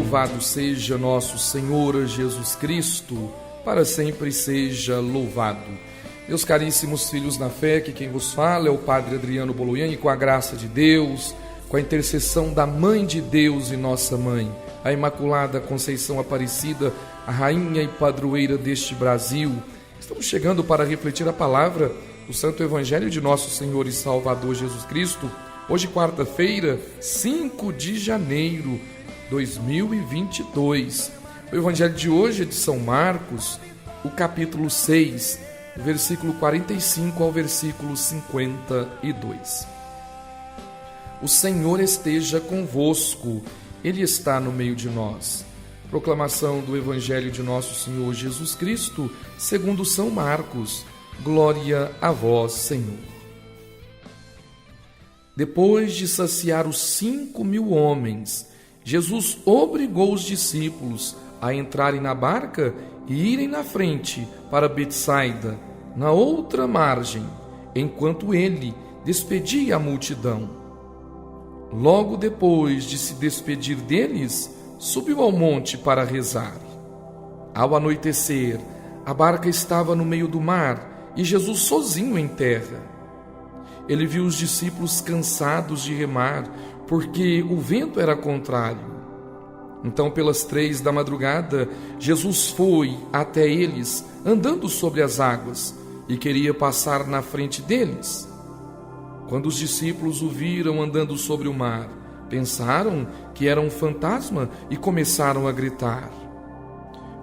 Louvado seja nosso Senhor Jesus Cristo, para sempre seja louvado. Meus caríssimos filhos na fé, que quem vos fala é o Padre Adriano Boloyan, e com a graça de Deus, com a intercessão da Mãe de Deus e Nossa Mãe, a Imaculada Conceição Aparecida, a Rainha e Padroeira deste Brasil, estamos chegando para refletir a palavra do Santo Evangelho de nosso Senhor e Salvador Jesus Cristo, hoje quarta-feira, 5 de janeiro de 2022. O Evangelho de hoje é de São Marcos, o capítulo 6, versículo 45 ao versículo 52. O Senhor esteja convosco, Ele está no meio de nós. Proclamação do Evangelho de nosso Senhor Jesus Cristo, segundo São Marcos. Glória a vós, Senhor. Depois de saciar os 5.000 homens, Jesus obrigou os discípulos a entrarem na barca e irem na frente para Betsaida, na outra margem, enquanto ele despedia a multidão. Logo depois de se despedir deles, subiu ao monte para rezar. Ao anoitecer, a barca estava no meio do mar e Jesus sozinho em terra. Ele viu os discípulos cansados de remar, porque o vento era contrário. Então, pelas 3 da madrugada, Jesus foi até eles, andando sobre as águas, e queria passar na frente deles. Quando os discípulos o viram andando sobre o mar, pensaram que era um fantasma e começaram a gritar.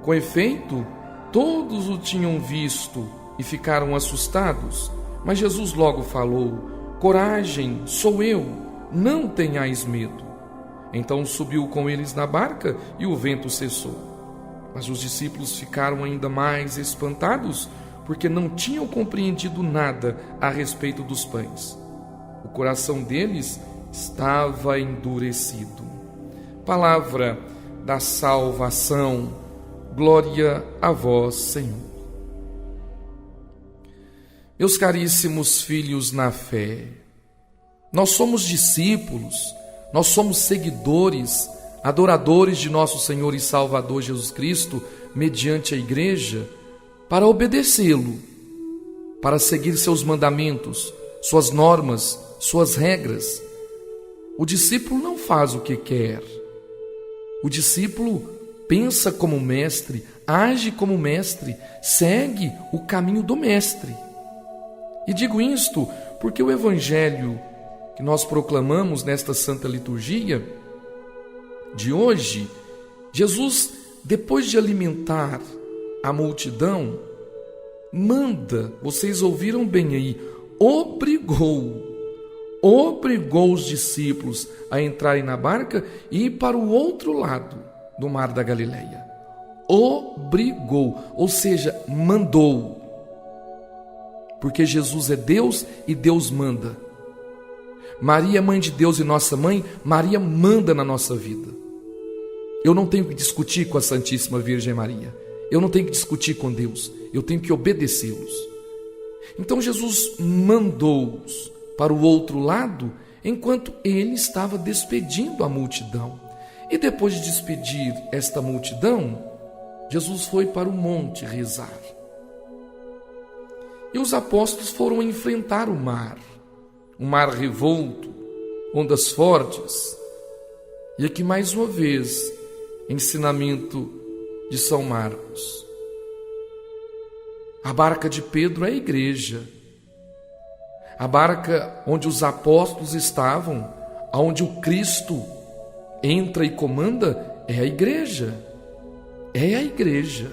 Com efeito, todos o tinham visto e ficaram assustados, mas Jesus logo falou: "Coragem, sou eu, não tenhais medo." Então subiu com eles na barca e o vento cessou. Mas os discípulos ficaram ainda mais espantados, porque não tinham compreendido nada a respeito dos pães. O coração deles estava endurecido. Palavra da salvação. Glória a vós, Senhor. Meus caríssimos filhos na fé, nós somos discípulos, nós somos seguidores, adoradores de nosso Senhor e Salvador Jesus Cristo, mediante a Igreja, para obedecê-lo, para seguir seus mandamentos, suas normas, suas regras. O discípulo não faz o que quer. O discípulo pensa como mestre, age como mestre, segue o caminho do mestre. E digo isto porque o Evangelho que nós proclamamos nesta Santa Liturgia de hoje, Jesus, depois de alimentar a multidão, manda, vocês ouviram bem aí, obrigou os discípulos a entrarem na barca e ir para o outro lado do mar da Galileia. Obrigou, ou seja, mandou. Porque Jesus é Deus e Deus manda. Maria, mãe de Deus e nossa mãe, Maria manda na nossa vida. Eu não tenho que discutir com a Santíssima Virgem Maria. Eu não tenho que discutir com Deus. Eu tenho que obedecê-los. Então Jesus mandou-os para o outro lado, enquanto ele estava despedindo a multidão. E depois de despedir esta multidão, Jesus foi para o monte rezar. E os apóstolos foram enfrentar o mar revolto, ondas fortes. E aqui mais uma vez, ensinamento de São Marcos. A barca de Pedro é a igreja. A barca onde os apóstolos estavam, onde o Cristo entra e comanda, é a igreja. É a igreja.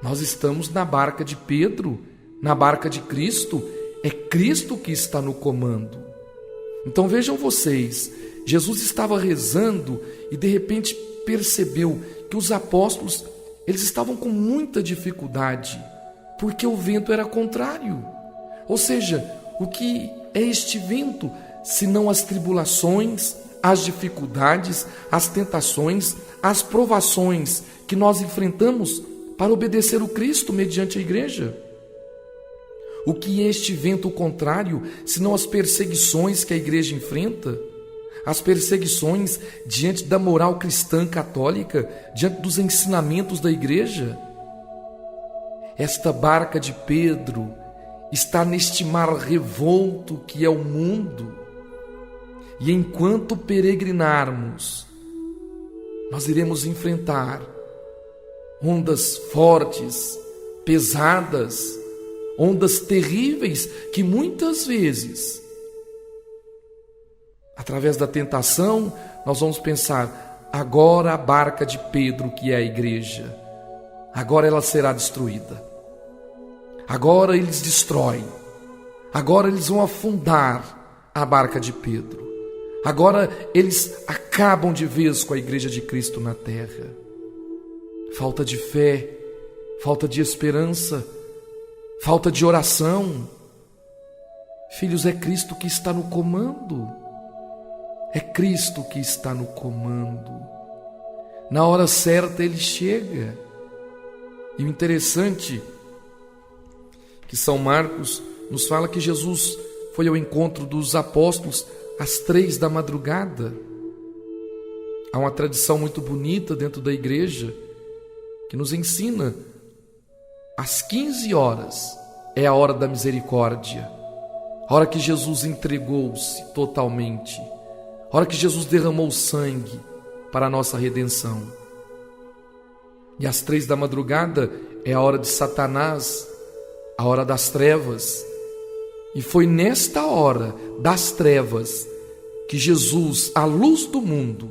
Nós estamos na barca de Pedro, na barca de Cristo. É Cristo que está no comando. Então vejam vocês, Jesus estava rezando e de repente percebeu que os apóstolos, eles estavam com muita dificuldade, porque o vento era contrário. Ou seja, o que é este vento, senão as tribulações, as dificuldades, as tentações, as provações que nós enfrentamos para obedecer o Cristo mediante a igreja? O que é este vento contrário, senão as perseguições que a igreja enfrenta, as perseguições diante da moral cristã católica, diante dos ensinamentos da igreja. Esta barca de Pedro está neste mar revolto que é o mundo. E enquanto peregrinarmos, nós iremos enfrentar ondas fortes, pesadas, ondas terríveis que muitas vezes, através da tentação, nós vamos pensar: agora a barca de Pedro, que é a igreja, agora ela será destruída. Agora eles destroem. Agora eles vão afundar a barca de Pedro. Agora eles acabam de vez com a igreja de Cristo na terra. Falta de fé, falta de esperança, falta de oração. Filhos, é Cristo que está no comando. É Cristo que está no comando. Na hora certa Ele chega. E o interessante é que São Marcos nos fala que Jesus foi ao encontro dos apóstolos às 3 da madrugada. Há uma tradição muito bonita dentro da igreja que nos ensina: às 15 horas é a hora da misericórdia, a hora que Jesus entregou-se totalmente, a hora que Jesus derramou sangue para a nossa redenção. E às 3 da madrugada é a hora de Satanás, a hora das trevas. E foi nesta hora das trevas que Jesus, a luz do mundo,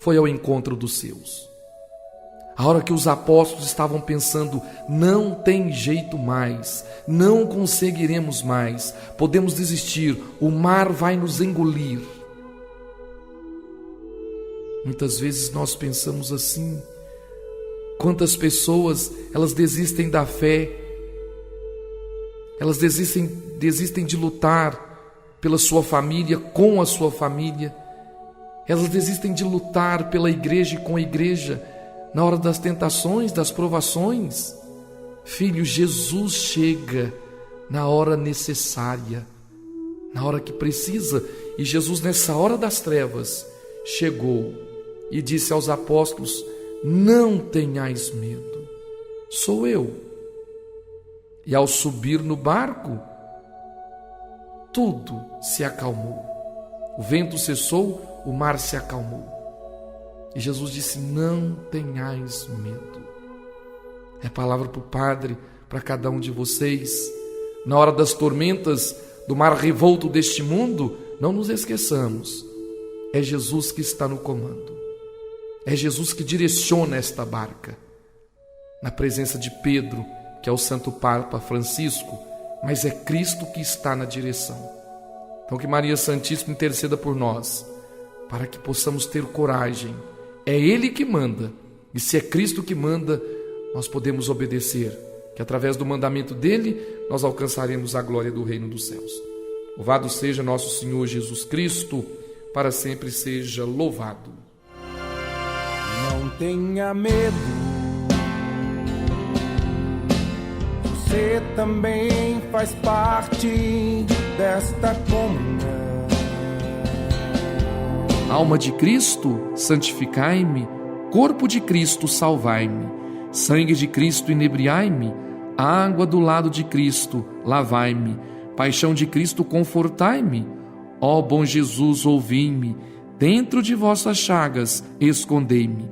foi ao encontro dos seus. A hora que os apóstolos estavam pensando: não tem jeito mais, não conseguiremos mais, podemos desistir, o mar vai nos engolir. Muitas vezes nós pensamos assim. Quantas pessoas, elas desistem da fé, elas desistem de lutar pela sua família, com a sua família. Elas desistem de lutar pela igreja e com a igreja na hora das tentações, das provações. Filho, Jesus chega na hora necessária, na hora que precisa. E Jesus, nessa hora das trevas, chegou e disse aos apóstolos: não tenhais medo, sou eu. E ao subir no barco, tudo se acalmou. O vento cessou, o mar se acalmou. E Jesus disse: não tenhais medo. É palavra para o Padre, para cada um de vocês. Na hora das tormentas, do mar revolto deste mundo, não nos esqueçamos. É Jesus que está no comando. É Jesus que direciona esta barca. Na presença de Pedro, que é o Santo Papa Francisco, mas é Cristo que está na direção. Então que Maria Santíssima interceda por nós, para que possamos ter coragem. É Ele que manda, e se é Cristo que manda, nós podemos obedecer, que através do mandamento dEle, nós alcançaremos a glória do reino dos céus. Louvado seja nosso Senhor Jesus Cristo, para sempre seja louvado. Não tenha medo, você também faz parte desta comunhão. Alma de Cristo, santificai-me, corpo de Cristo, salvai-me, sangue de Cristo, inebriai-me, água do lado de Cristo, lavai-me, paixão de Cristo, confortai-me. Ó bom Jesus, ouvi-me, dentro de vossas chagas, escondei-me.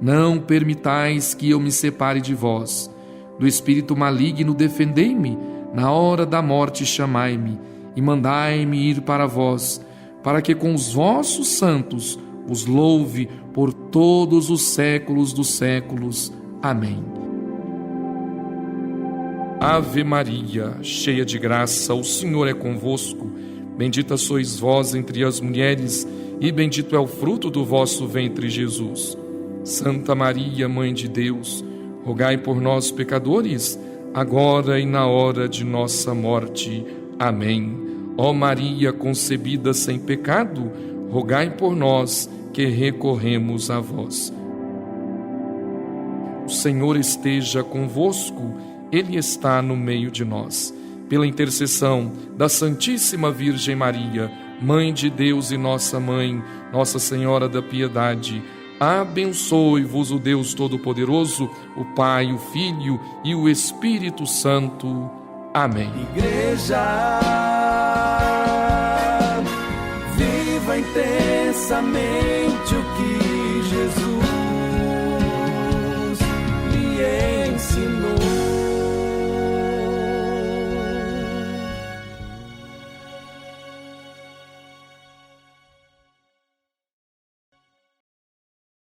Não permitais que eu me separe de vós. Do espírito maligno defendei-me, na hora da morte chamai-me, e mandai-me ir para vós, para que com os vossos santos os louve por todos os séculos dos séculos. Amém. Ave Maria, cheia de graça, o Senhor é convosco. Bendita sois vós entre as mulheres, e bendito é o fruto do vosso ventre, Jesus. Santa Maria, Mãe de Deus, rogai por nós, pecadores, agora e na hora de nossa morte. Amém. Ó Maria concebida sem pecado, rogai por nós que recorremos a vós. O Senhor esteja convosco, Ele está no meio de nós. Pela intercessão da Santíssima Virgem Maria, Mãe de Deus e nossa Mãe, Nossa Senhora da Piedade, abençoe-vos o Deus Todo-Poderoso, o Pai, o Filho e o Espírito Santo. Amém. Igreja, viva intensamente o que Jesus